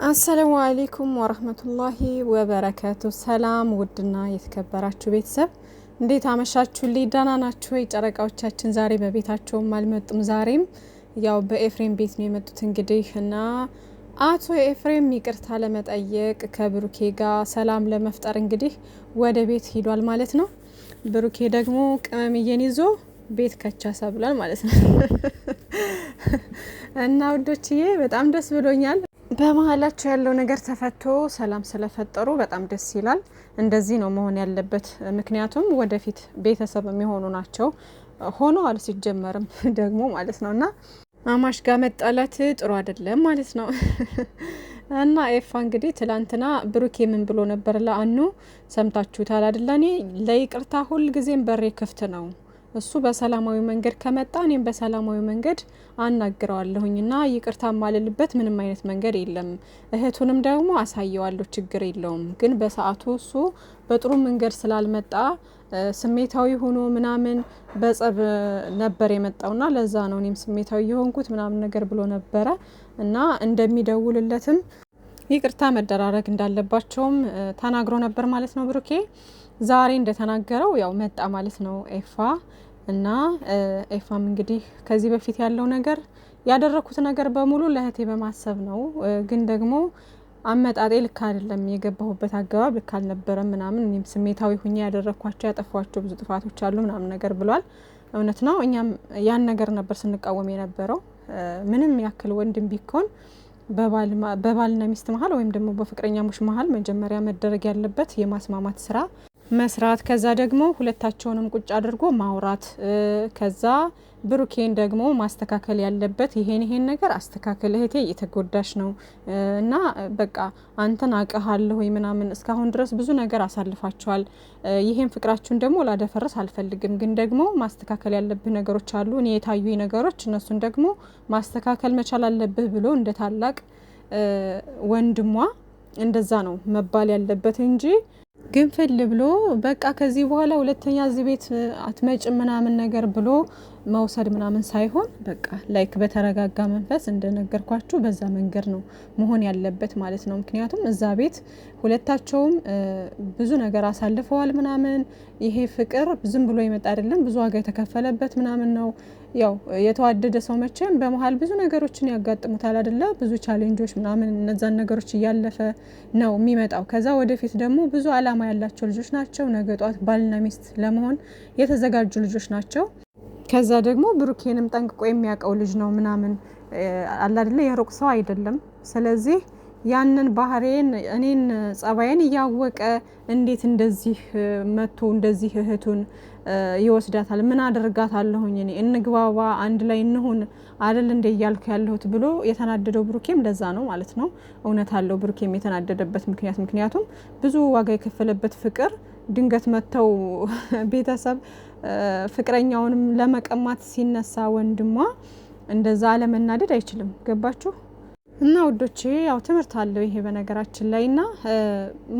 አሰላሙ አለይኩም ወራህመቱላሂ ወበረካቱ። ሰላም ውድና የተከበራችሁ ቤተሰብ እንዴት አመሻችሁልኝ? ደህና ናችሁ ወይ? ጨረቃዎቻችን ዛሬ በቤታቸውም አልመጡም። ዛሬም ያው በኤፍሬም ቤት ነው የመጡት እንግዲህ እና አቶ ኤፍሬም ይቅርታ ለመጠየቅ ከብሩኬ ጋር ሰላም ለመፍጠር እንግዲህ ወደ ቤት ሂዷል ማለት ነው። ብሩኬ ደግሞ ቅመምዬን ይዞ ቤት ከቻሳ ብሏል ማለት ነው። እና ውዶችዬ በጣም ደስ ብሎኛል። በመሀላቸው ያለው ነገር ተፈቶ ሰላም ስለፈጠሩ በጣም ደስ ይላል። እንደዚህ ነው መሆን ያለበት። ምክንያቱም ወደፊት ቤተሰብ የሚሆኑ ናቸው። ሆነዋል ሲጀመርም ደግሞ ማለት ነው እና አማሽ ጋር መጣላት ጥሩ አይደለም ማለት ነው። እና ኤፋ እንግዲህ ትላንትና ብሩኬ ምን ብሎ ነበር? ለአኑ ሰምታችሁታል አይደል? እኔ ለይቅርታ ሁል ጊዜም በሬ ክፍት ነው። እሱ በሰላማዊ መንገድ ከመጣ እኔም በሰላማዊ መንገድ አናግረዋለሁኝ እና ይቅርታ ማልልበት ምንም አይነት መንገድ የለም። እህቱንም ደግሞ አሳየዋለሁ፣ ችግር የለውም። ግን በሰዓቱ እሱ በጥሩ መንገድ ስላልመጣ ስሜታዊ ሆኖ ምናምን በጸብ ነበር የመጣውና ለዛ ነው እኔም ስሜታዊ የሆንኩት ምናምን ነገር ብሎ ነበረ እና እንደሚደውልለትም ይቅርታ መደራረግ እንዳለባቸውም ተናግሮ ነበር ማለት ነው። ብሩኬ ዛሬ እንደተናገረው ያው መጣ ማለት ነው ኤፋ እና ኤፋም እንግዲህ ከዚህ በፊት ያለው ነገር ያደረኩት ነገር በሙሉ ለእህቴ በማሰብ ነው፣ ግን ደግሞ አመጣጤ ልክ አይደለም፣ የገባሁበት አገባብ ልክ አልነበረም ምናምን፣ እኔም ስሜታዊ ሁኜ ያደረኳቸው ያጠፏቸው ብዙ ጥፋቶች አሉ ምናምን ነገር ብሏል። እውነት ነው። እኛም ያን ነገር ነበር ስንቃወም የነበረው። ምንም ያክል ወንድም ቢኮን በባልና ሚስት መሀል ወይም ደግሞ በፍቅረኛሞች መሀል መጀመሪያ መደረግ ያለበት የማስማማት ስራ መስራት፣ ከዛ ደግሞ ሁለታቸውንም ቁጭ አድርጎ ማውራት፣ ከዛ ብሩኬን ደግሞ ማስተካከል ያለበት ይሄን ነገር አስተካከል፣ እህቴ እየተጎዳሽ ነው እና በቃ አንተን አውቅሃለሁ ወይ ምናምን፣ እስካሁን ድረስ ብዙ ነገር አሳልፋቸዋል። ይሄን ፍቅራችሁን ደግሞ ላደፈርስ አልፈልግም፣ ግን ደግሞ ማስተካከል ያለብህ ነገሮች አሉ፣ እኔ የታዩ ነገሮች እነሱን ደግሞ ማስተካከል መቻል አለብህ ብሎ እንደ ታላቅ ወንድሟ እንደዛ ነው መባል ያለበት እንጂ ግንፍል ብሎ በቃ ከዚህ በኋላ ሁለተኛ እዚህ ቤት አትመጭም ምናምን ነገር ብሎ መውሰድ ምናምን ሳይሆን በቃ ላይክ በተረጋጋ መንፈስ እንደነገርኳችሁ በዛ መንገድ ነው መሆን ያለበት ማለት ነው። ምክንያቱም እዛ ቤት ሁለታቸውም ብዙ ነገር አሳልፈዋል ምናምን። ይሄ ፍቅር ዝም ብሎ ይመጣ አይደለም፣ ብዙ ዋጋ የተከፈለበት ምናምን ነው። ያው የተዋደደ ሰው መቼም በመሀል ብዙ ነገሮችን ያጋጥሙታል አይደለ? ብዙ ቻሌንጆች ምናምን፣ እነዛን ነገሮች እያለፈ ነው የሚመጣው። ከዛ ወደፊት ደግሞ ብዙ አላማ ያላቸው ልጆች ናቸው። ነገ ጧት ባልና ሚስት ለመሆን የተዘጋጁ ልጆች ናቸው። ከዛ ደግሞ ብሩኬንም ጠንቅቆ የሚያውቀው ልጅ ነው ምናምን አለ አይደለ? የሩቅ ሰው አይደለም። ስለዚህ ያንን ባህሪን እኔን ጸባይን እያወቀ እንዴት እንደዚህ መቶ እንደዚህ እህቱን ይወስዳታል? ምን አደርጋታለሁኝ እኔ? እንግባባ፣ አንድ ላይ እንሁን አይደል እንደ እያልኩ ያለሁት ብሎ የተናደደው ብሩኬም ለዛ ነው ማለት ነው። እውነት አለው ብሩኬም የተናደደበት ምክንያቱም ብዙ ዋጋ የከፈለበት ፍቅር ድንገት መተው ቤተሰብ ፍቅረኛውንም ለመቀማት ሲነሳ ወንድሟ እንደዛ አለመናደድ አይችልም። ገባችሁ? እና ውዶቼ ያው ትምህርት አለው ይሄ በነገራችን ላይ እና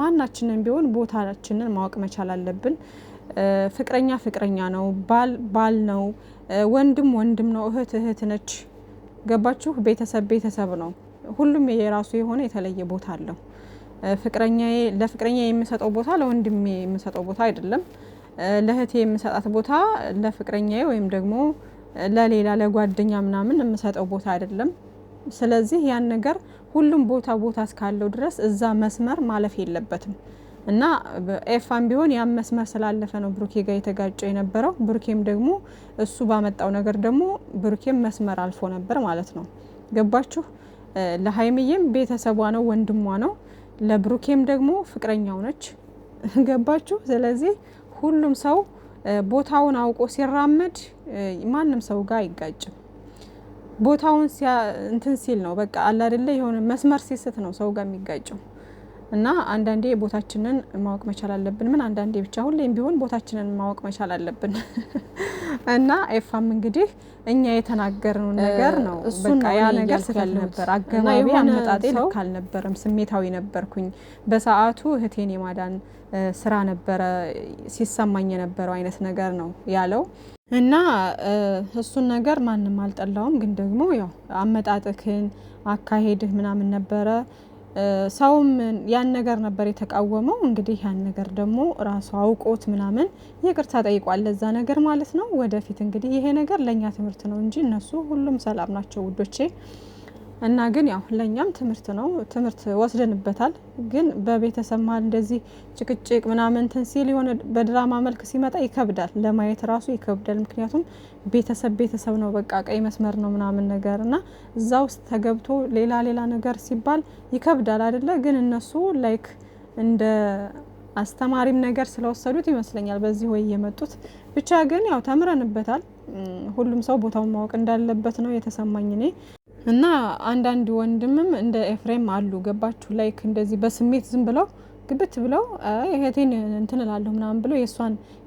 ማናችንን ቢሆን ቦታችንን ማወቅ መቻል አለብን። ፍቅረኛ ነው፣ ባል ነው፣ ወንድም ነው፣ እህት ነች። ገባችሁ? ቤተሰብ ነው። ሁሉም የራሱ የሆነ የተለየ ቦታ አለው። ለፍቅረኛ የምሰጠው ቦታ ለወንድሜ የምሰጠው ቦታ አይደለም። ለእህቴ የምሰጣት ቦታ ለፍቅረኛዬ ወይም ደግሞ ለሌላ ለጓደኛ ምናምን የምሰጠው ቦታ አይደለም። ስለዚህ ያን ነገር ሁሉም ቦታ እስካለው ድረስ እዛ መስመር ማለፍ የለበትም እና ኤፋም ቢሆን ያን መስመር ስላለፈ ነው ብሩኬ ጋር የተጋጨው የነበረው። ብሩኬም ደግሞ እሱ ባመጣው ነገር ደግሞ ብሩኬም መስመር አልፎ ነበር ማለት ነው። ገባችሁ? ለሀይሚዬም ቤተሰቧ ነው፣ ወንድሟ ነው። ለብሩኬም ደግሞ ፍቅረኛው ነች። ገባችሁ? ስለዚህ ሁሉም ሰው ቦታውን አውቆ ሲራመድ ማንም ሰው ጋር አይጋጭም። ቦታውን እንትን ሲል ነው በቃ አለ አይደለ? የሆነ መስመር ሲስት ነው ሰው ጋር የሚጋጨው። እና አንዳንዴ ቦታችንን ማወቅ መቻል አለብን። ምን አንዳንዴ ብቻ ሁሌም ቢሆን ቦታችንን ማወቅ መቻል አለብን። እና ኤፋም እንግዲህ እኛ የተናገርነው ነገር ነው በቃ ያ ነገር ስህተት ነበር፣ አገባቢ አመጣጤ ልክ አልነበረም፣ ስሜታዊ ነበርኩኝ በሰዓቱ፣ እህቴን የማዳን ስራ ነበረ ሲሰማኝ የነበረው አይነት ነገር ነው ያለው። እና እሱን ነገር ማንም አልጠላውም፣ ግን ደግሞ ያው አመጣጥክን አካሄድህ ምናምን ነበረ ሰውም ያን ነገር ነበር የተቃወመው። እንግዲህ ያን ነገር ደግሞ ራሱ አውቆት ምናምን ይቅርታ ጠይቋል ለዛ ነገር ማለት ነው። ወደፊት እንግዲህ ይሄ ነገር ለኛ ትምህርት ነው እንጂ እነሱ ሁሉም ሰላም ናቸው ውዶቼ። እና ግን ያው ለኛም ትምህርት ነው፣ ትምህርት ወስደንበታል። ግን በቤተሰብ መሀል እንደዚህ ጭቅጭቅ ምናምን እንትን ሲል የሆነ በድራማ መልክ ሲመጣ ይከብዳል፣ ለማየት ራሱ ይከብዳል። ምክንያቱም ቤተሰብ ነው፣ በቃ ቀይ መስመር ነው ምናምን ነገር እና እዛ ውስጥ ተገብቶ ሌላ ነገር ሲባል ይከብዳል አይደለ? ግን እነሱ ላይክ እንደ አስተማሪም ነገር ስለወሰዱት ይመስለኛል በዚህ ወይ የመጡት። ብቻ ግን ያው ተምረንበታል። ሁሉም ሰው ቦታውን ማወቅ እንዳለበት ነው የተሰማኝ እኔ። እና አንዳንድ ወንድምም እንደ ኤፍሬም አሉ፣ ገባችሁ? ላይክ እንደዚህ በስሜት ዝም ብለው ግብት ብለው እህቴን እንትን እላለሁ ምናምን ብሎ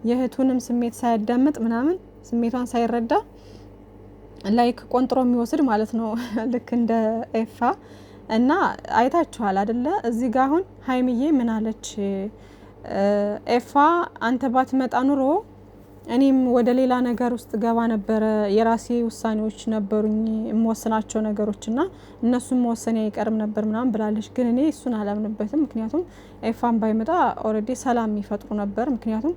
የእህቱንም ስሜት ሳያዳምጥ ምናምን ስሜቷን ሳይረዳ ላይክ ቆንጥሮ የሚወስድ ማለት ነው ልክ እንደ ኤፋ። እና አይታችኋል አይደለ? እዚህ ጋር አሁን ሀይሚዬ ምን አለች? ኤፋ አንተ ባትመጣ ኑሮ እኔም ወደ ሌላ ነገር ውስጥ ገባ ነበረ። የራሴ ውሳኔዎች ነበሩኝ የምወስናቸው ነገሮች እና እነሱን መወሰኔ አይቀርም ነበር ምናምን ብላለች። ግን እኔ እሱን አላምንበትም። ምክንያቱም ኤፋን ባይመጣ ኦልሬዲ ሰላም የሚፈጥሩ ነበር። ምክንያቱም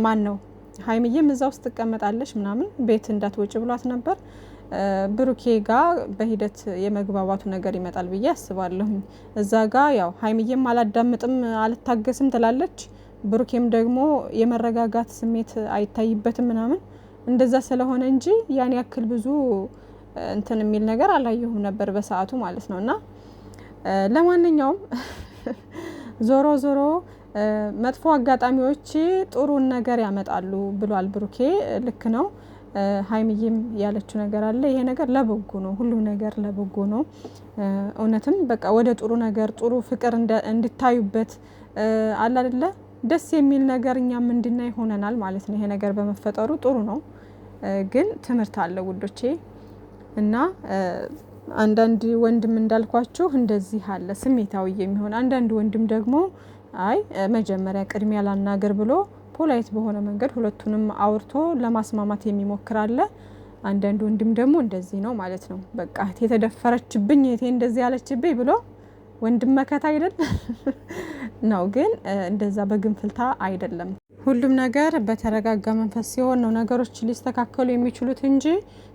ማን ነው ሀይሚዬም እዛ ውስጥ ትቀመጣለች ምናምን ቤት እንዳትወጭ ብሏት ነበር። ብሩኬ ጋር በሂደት የመግባባቱ ነገር ይመጣል ብዬ አስባለሁኝ። እዛ ጋ ያው ሀይሚዬም አላዳምጥም አልታገስም ትላለች። ብሩኬም ደግሞ የመረጋጋት ስሜት አይታይበትም ምናምን እንደዛ ስለሆነ እንጂ ያን ያክል ብዙ እንትን የሚል ነገር አላየሁም ነበር በሰዓቱ ማለት ነው። እና ለማንኛውም ዞሮ መጥፎ አጋጣሚዎች ጥሩን ነገር ያመጣሉ ብሏል ብሩኬ። ልክ ነው። ሀይሚዬም ያለችው ነገር አለ። ይሄ ነገር ለበጎ ነው፣ ሁሉም ነገር ለበጎ ነው። እውነትም በቃ ወደ ጥሩ ነገር ጥሩ ፍቅር እንድታዩበት አለ አይደለ? ደስ የሚል ነገር እኛም እንድናይ ሆነናል ማለት ነው። ይሄ ነገር በመፈጠሩ ጥሩ ነው። ግን ትምህርት አለ ውዶቼ። እና አንዳንድ ወንድም እንዳልኳችሁ እንደዚህ አለ ስሜታዊ የሚሆን፣ አንዳንድ ወንድም ደግሞ አይ መጀመሪያ ቅድሚያ ላናገር ብሎ ፖላይት በሆነ መንገድ ሁለቱንም አውርቶ ለማስማማት የሚሞክር አለ። አንዳንድ ወንድም ደግሞ እንደዚህ ነው ማለት ነው። በቃ እህቴ ተደፈረችብኝ፣ እህቴ እንደዚህ ያለችብኝ ብሎ ወንድም መከታ አይደል ነው። ግን እንደዛ በግንፍልታ አይደለም። ሁሉም ነገር በተረጋጋ መንፈስ ሲሆን ነው ነገሮች ሊስተካከሉ የሚችሉት እንጂ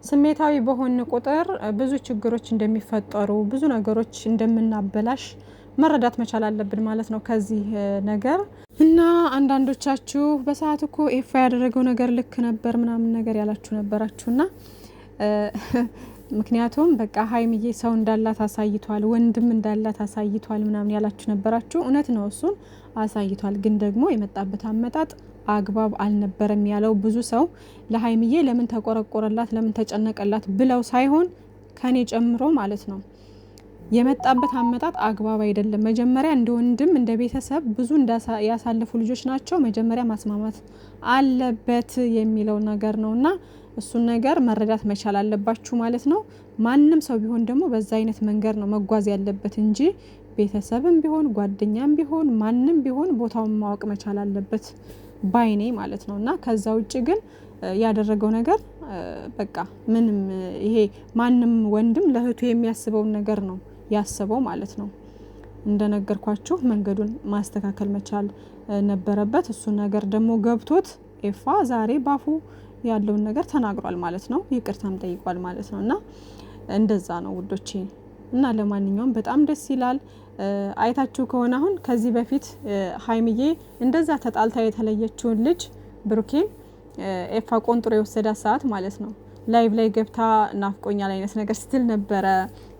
ስሜታዊ በሆን ቁጥር ብዙ ችግሮች እንደሚፈጠሩ፣ ብዙ ነገሮች እንደምናበላሽ መረዳት መቻል አለብን ማለት ነው ከዚህ ነገር። እና አንዳንዶቻችሁ በሰዓት እኮ ኤፋ ያደረገው ነገር ልክ ነበር ምናምን ነገር ያላችሁ ነበራችሁና ምክንያቱም በቃ ሀይሚዬ ሰው እንዳላት አሳይቷል፣ ወንድም እንዳላት አሳይቷል ምናምን ያላችሁ ነበራችሁ። እውነት ነው፣ እሱን አሳይቷል። ግን ደግሞ የመጣበት አመጣጥ አግባብ አልነበረም ያለው ብዙ ሰው ለሀይሚዬ ለምን ተቆረቆረላት፣ ለምን ተጨነቀላት ብለው ሳይሆን ከኔ ጨምሮ ማለት ነው። የመጣበት አመጣጥ አግባብ አይደለም። መጀመሪያ እንደ ወንድም እንደ ቤተሰብ ብዙ ያሳለፉ ልጆች ናቸው። መጀመሪያ ማስማማት አለበት የሚለው ነገር ነውና እሱን ነገር መረዳት መቻል አለባችሁ ማለት ነው። ማንም ሰው ቢሆን ደግሞ በዛ አይነት መንገድ ነው መጓዝ ያለበት እንጂ ቤተሰብም ቢሆን ጓደኛም ቢሆን ማንም ቢሆን ቦታውን ማወቅ መቻል አለበት ባይኔ ማለት ነው። እና ከዛ ውጭ ግን ያደረገው ነገር በቃ ምንም ይሄ ማንም ወንድም ለእህቱ የሚያስበውን ነገር ነው ያስበው ማለት ነው። እንደነገርኳችሁ መንገዱን ማስተካከል መቻል ነበረበት። እሱ ነገር ደግሞ ገብቶት ኤፋ ዛሬ ባፉ ያለውን ነገር ተናግሯል ማለት ነው። ይቅርታም ጠይቋል ማለት ነው። እና እንደዛ ነው ውዶቼ። እና ለማንኛውም በጣም ደስ ይላል። አይታችሁ ከሆነ አሁን ከዚህ በፊት ሀይሚዬ እንደዛ ተጣልታ የተለየችውን ልጅ ብሩኬን ኤፋ ቆንጥሮ የወሰዳት ሰዓት ማለት ነው ላይቭ ላይ ገብታ ናፍቆኛል አይነት ነገር ስትል ነበረ።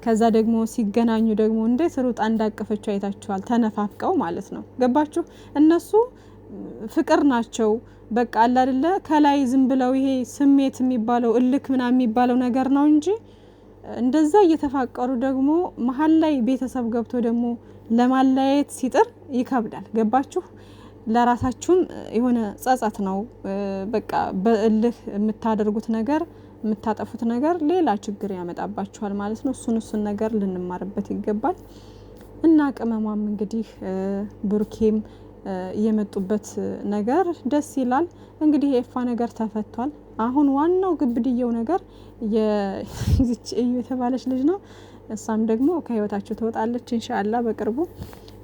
ከዛ ደግሞ ሲገናኙ ደግሞ እንዴት ሩጣ እንዳቀፈችው አይታችኋል። ተነፋፍቀው ማለት ነው። ገባችሁ? እነሱ ፍቅር ናቸው። በቃ አለ አይደለ? ከላይ ዝም ብለው ይሄ ስሜት የሚባለው እልክ ምናምን የሚባለው ነገር ነው እንጂ እንደዛ እየተፋቀሩ ደግሞ መሀል ላይ ቤተሰብ ገብቶ ደግሞ ለማለያየት ሲጥር ይከብዳል። ገባችሁ? ለራሳችሁም የሆነ ጸጸት ነው። በቃ በእልህ የምታደርጉት ነገር የምታጠፉት ነገር ሌላ ችግር ያመጣባችኋል ማለት ነው። እሱን ነገር ልንማርበት ይገባል። እና ቅመሟም እንግዲህ ብሩኬም የመጡበት ነገር ደስ ይላል። እንግዲህ የኤፋ ነገር ተፈቷል። አሁን ዋናው ግብድየው ነገር የዚች እዩ የተባለች ልጅ ነው። እሷም ደግሞ ከህይወታቸው ትወጣለች ኢንሻአላህ በቅርቡ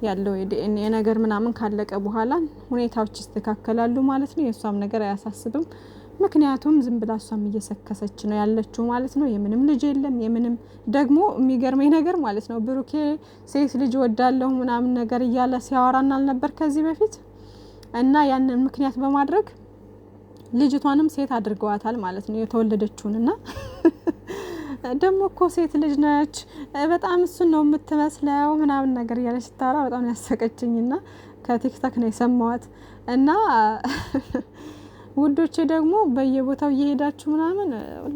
ያለው የዲኤንኤ ነገር ምናምን ካለቀ በኋላ ሁኔታዎች ይስተካከላሉ ማለት ነው። የሷም ነገር አያሳስብም። ምክንያቱም ዝም ብላ እሷም እየሰከሰች ነው ያለችው ማለት ነው። የምንም ልጅ የለም የምንም ደግሞ የሚገርመኝ ነገር ማለት ነው ብሩኬ ሴት ልጅ ወዳለሁ ምናምን ነገር እያለ ሲያወራና አልነበር ከዚህ በፊት እና ያንን ምክንያት በማድረግ ልጅቷንም ሴት አድርገዋታል ማለት ነው የተወለደችውንና ደግሞ እኮ ሴት ልጅ ነች በጣም እሱን ነው የምትመስለው ምናምን ነገር እያለች ስታወራ በጣም ያሰቀችኝና ከቲክቶክ ነው የሰማዋት እና ውዶቼ ደግሞ በየቦታው እየሄዳችሁ ምናምን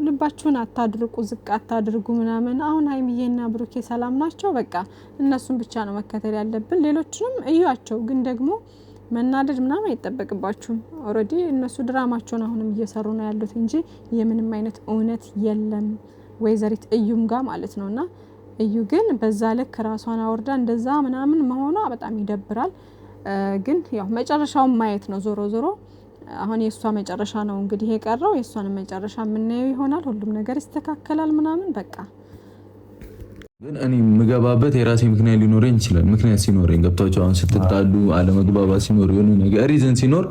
ልባችሁን አታድርቁ ዝቅ አታድርጉ ምናምን አሁን ሀይሚዬና ብሩኬ ሰላም ናቸው በቃ እነሱን ብቻ ነው መከተል ያለብን ሌሎችንም እዩዋቸው ግን ደግሞ መናደድ ምናምን አይጠበቅባችሁም ኦሬዲ እነሱ ድራማቸውን አሁንም እየሰሩ ነው ያሉት እንጂ የምንም አይነት እውነት የለም ወይዘሪት እዩም ጋር ማለት ነውና እዩ ግን በዛ ልክ ራሷን አወርዳ እንደዛ ምናምን መሆኗ በጣም ይደብራል ግን ያው መጨረሻውን ማየት ነው ዞሮ ዞሮ አሁን የሷ መጨረሻ ነው እንግዲህ የቀረው የሷን መጨረሻ ምናየው ይሆናል ሁሉም ነገር ይስተካከላል ምናምን በቃ ግን እኔ ምገባበት የራሴ ምክንያት ሊኖረኝ ይችላል ምክንያት ሲኖረኝ ገብታችሁ አሁን ስትጣሉ አለመግባባት ሲኖር የሆነ ነገር ሪዝን ሲኖር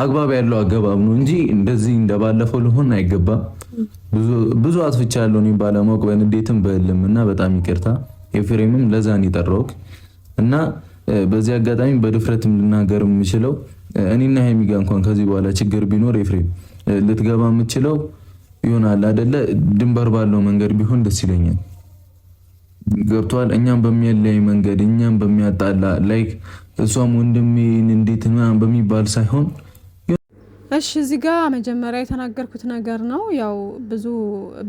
አግባብ ያለው አገባብ ነው እንጂ እንደዚህ እንደባለፈው ሊሆን አይገባም ብዙ አጥፍቻለሁ እኔ ባለማወቅ በንዴትም በልምና በጣም ይቅርታ ኤፍሬምም ለዛን ይጠራውክ እና በዚህ አጋጣሚ በድፍረትም ልናገር የምችለው እኔና ሀይሚ ጋር እንኳን ከዚህ በኋላ ችግር ቢኖር ኤፍሬም ልትገባ የምችለው ይሆናል አይደለ ድንበር ባለው መንገድ ቢሆን ደስ ይለኛል ገብቷል እኛም በሚያለይ መንገድ እኛም በሚያጣላ ላይክ እሷም ወንድሜን እንዴት ምናምን በሚባል ሳይሆን እሺ እዚህ ጋር መጀመሪያ የተናገርኩት ነገር ነው ያው ብዙ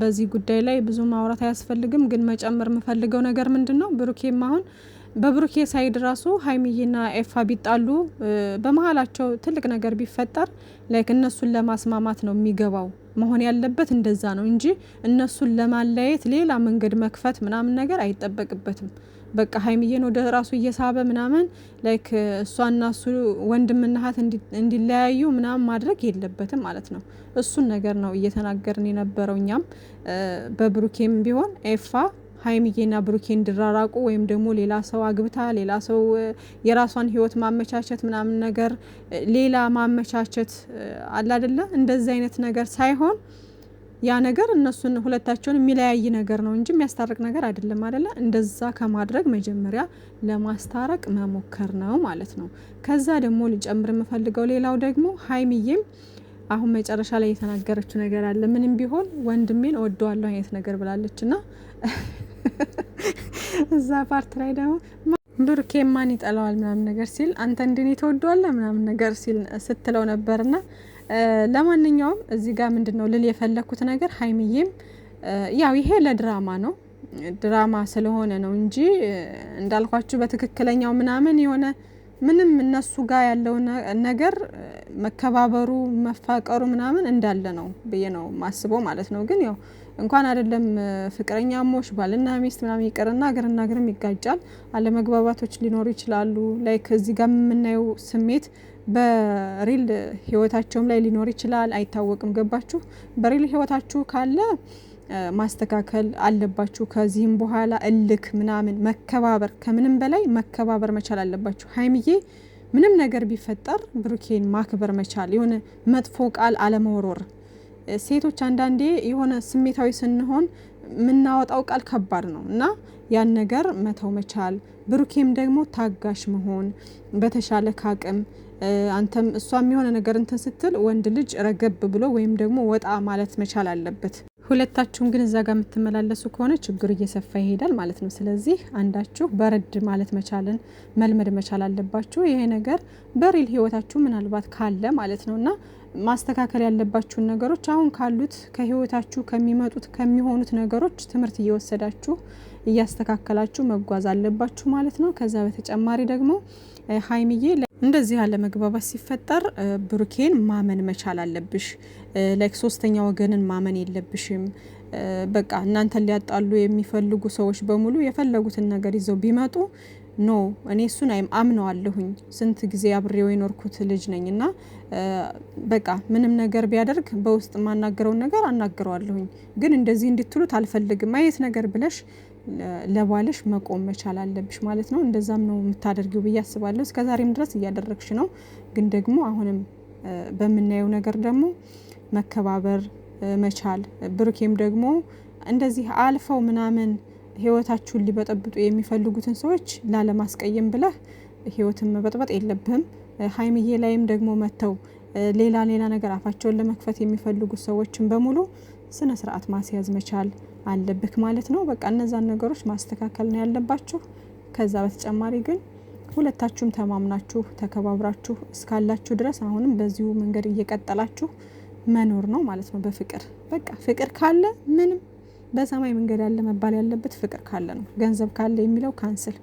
በዚህ ጉዳይ ላይ ብዙ ማውራት አያስፈልግም ግን መጨመር የምፈልገው ነገር ምንድነው ብሩኬም አሁን በብሩኬ ሳይድ ራሱ ሀይሚዬና ኤፋ ቢጣሉ በመሃላቸው ትልቅ ነገር ቢፈጠር ላይክ እነሱን ለማስማማት ነው የሚገባው መሆን ያለበት እንደዛ ነው እንጂ እነሱን ለማለያየት ሌላ መንገድ መክፈት ምናምን ነገር አይጠበቅበትም በቃ ሀይሚዬን ወደ ራሱ እየሳበ ምናምን ላይክ እሷና እሱ ወንድምና እህት እንዲለያዩ ምናምን ማድረግ የለበትም ማለት ነው እሱን ነገር ነው እየተናገርን የነበረውኛም በብሩኬም ቢሆን ኤፋ ሀይሚዬና ብሩኬ እንዲራራቁ ወይም ደግሞ ሌላ ሰው አግብታ ሌላ ሰው የራሷን ህይወት ማመቻቸት ምናምን ነገር ሌላ ማመቻቸት አለ አይደለ እንደዚህ አይነት ነገር ሳይሆን ያ ነገር እነሱን ሁለታቸውን የሚለያይ ነገር ነው እንጂ የሚያስታርቅ ነገር አይደለም አይደለ እንደዛ ከማድረግ መጀመሪያ ለማስታረቅ መሞከር ነው ማለት ነው ከዛ ደግሞ ልጨምር የምፈልገው ሌላው ደግሞ ሀይሚዬም አሁን መጨረሻ ላይ የተናገረችው ነገር አለ ምንም ቢሆን ወንድሜን እወደዋለሁ አይነት ነገር ብላለችና እዛ ፓርት ላይ ደግሞ ብሩኬ ማን ይጠላዋል ምናምን ነገር ሲል አንተ እንደኔ ተወደዋለህ ምናምን ነገር ሲል ስትለው ነበርና ለማንኛውም እዚህ ጋር ምንድነው ልል የፈለኩት ነገር ሀይሚዬም ያው ይሄ ለድራማ ነው ድራማ ስለሆነ ነው እንጂ እንዳልኳችሁ በትክክለኛው ምናምን የሆነ ምንም እነሱ ጋር ያለው ነገር መከባበሩ መፋቀሩ ምናምን እንዳለ ነው በየ ነው ማስበው ማለት ነው ግን ያው እንኳን አይደለም ፍቅረኛሞች ባልና ሚስት ምናምን ይቀርና አገርና አገርም ይጋጫል አለመግባባቶች ሊኖሩ ይችላሉ ላይክ እዚህ ጋር የምናየው ስሜት በሪል ህይወታቸውም ላይ ሊኖር ይችላል አይታወቅም ገባችሁ በሪል ህይወታችሁ ካለ ማስተካከል አለባችሁ ከዚህም በኋላ እልክ ምናምን መከባበር ከምንም በላይ መከባበር መቻል አለባችሁ ሀይሚዬ ምንም ነገር ቢፈጠር ብሩኬን ማክበር መቻል የሆነ መጥፎ ቃል አለመወርወር ሴቶች አንዳንዴ የሆነ ስሜታዊ ስንሆን ምናወጣው ቃል ከባድ ነው እና ያን ነገር መተው መቻል ብሩኬም ደግሞ ታጋሽ መሆን በተሻለ ካቅም አንተም እሷም የሆነ ነገር እንትን ስትል ወንድ ልጅ ረገብ ብሎ ወይም ደግሞ ወጣ ማለት መቻል አለበት ሁለታችሁም ግን እዛ ጋር የምትመላለሱ ከሆነ ችግሩ እየሰፋ ይሄዳል ማለት ነው ስለዚህ አንዳችሁ በረድ ማለት መቻልን መልመድ መቻል አለባችሁ ይሄ ነገር በሪል ህይወታችሁ ምናልባት ካለ ማለት ነውና ማስተካከል ያለባችሁን ነገሮች አሁን ካሉት ከህይወታችሁ ከሚመጡት ከሚሆኑት ነገሮች ትምህርት እየወሰዳችሁ እያስተካከላችሁ መጓዝ አለባችሁ ማለት ነው ከዛ በተጨማሪ ደግሞ ሀይሚዬ እንደዚህ ያለ መግባባት ሲፈጠር ብሩኬን ማመን መቻል አለብሽ ላይክ ሶስተኛ ወገንን ማመን የለብሽም በቃ እናንተን ሊያጣሉ የሚፈልጉ ሰዎች በሙሉ የፈለጉትን ነገር ይዘው ቢመጡ ኖ እኔ እሱን አምነዋለሁኝ ስንት ጊዜ አብሬው የኖርኩት ልጅ ነኝና በቃ ምንም ነገር ቢያደርግ በውስጥ ማናገረው ነገር አናገረዋለሁኝ ግን እንደዚህ እንድትሉት አልፈልግም ማየት ነገር ብለሽ ለባልሽ መቆም መቻል አለብሽ ማለት ነው። እንደዛም ነው የምታደርጊው ብዬ አስባለሁ። እስከዛሬም ድረስ እያደረግሽ ነው። ግን ደግሞ አሁንም በምናየው ነገር ደግሞ መከባበር መቻል፣ ብሩኬም ደግሞ እንደዚህ አልፈው ምናምን ህይወታችሁን ሊበጠብጡ የሚፈልጉትን ሰዎች ላለማስቀየም ብለህ ህይወትን መበጥበጥ የለብህም። ሀይሚዬ ላይም ደግሞ መተው ሌላ ነገር አፋቸውን ለመክፈት የሚፈልጉ ሰዎችን በሙሉ ስነ ስርዓት ማስያዝ መቻል አለብክ ማለት ነው። በቃ እነዛን ነገሮች ማስተካከል ነው ያለባችሁ። ከዛ በተጨማሪ ግን ሁለታችሁም ተማምናችሁ ተከባብራችሁ እስካላችሁ ድረስ አሁንም በዚሁ መንገድ እየቀጠላችሁ መኖር ነው ማለት ነው። በፍቅር በቃ ፍቅር ካለ ምንም በሰማይ መንገድ አለ መባል ያለበት ፍቅር ካለ ነው። ገንዘብ ካለ የሚለው ካንስል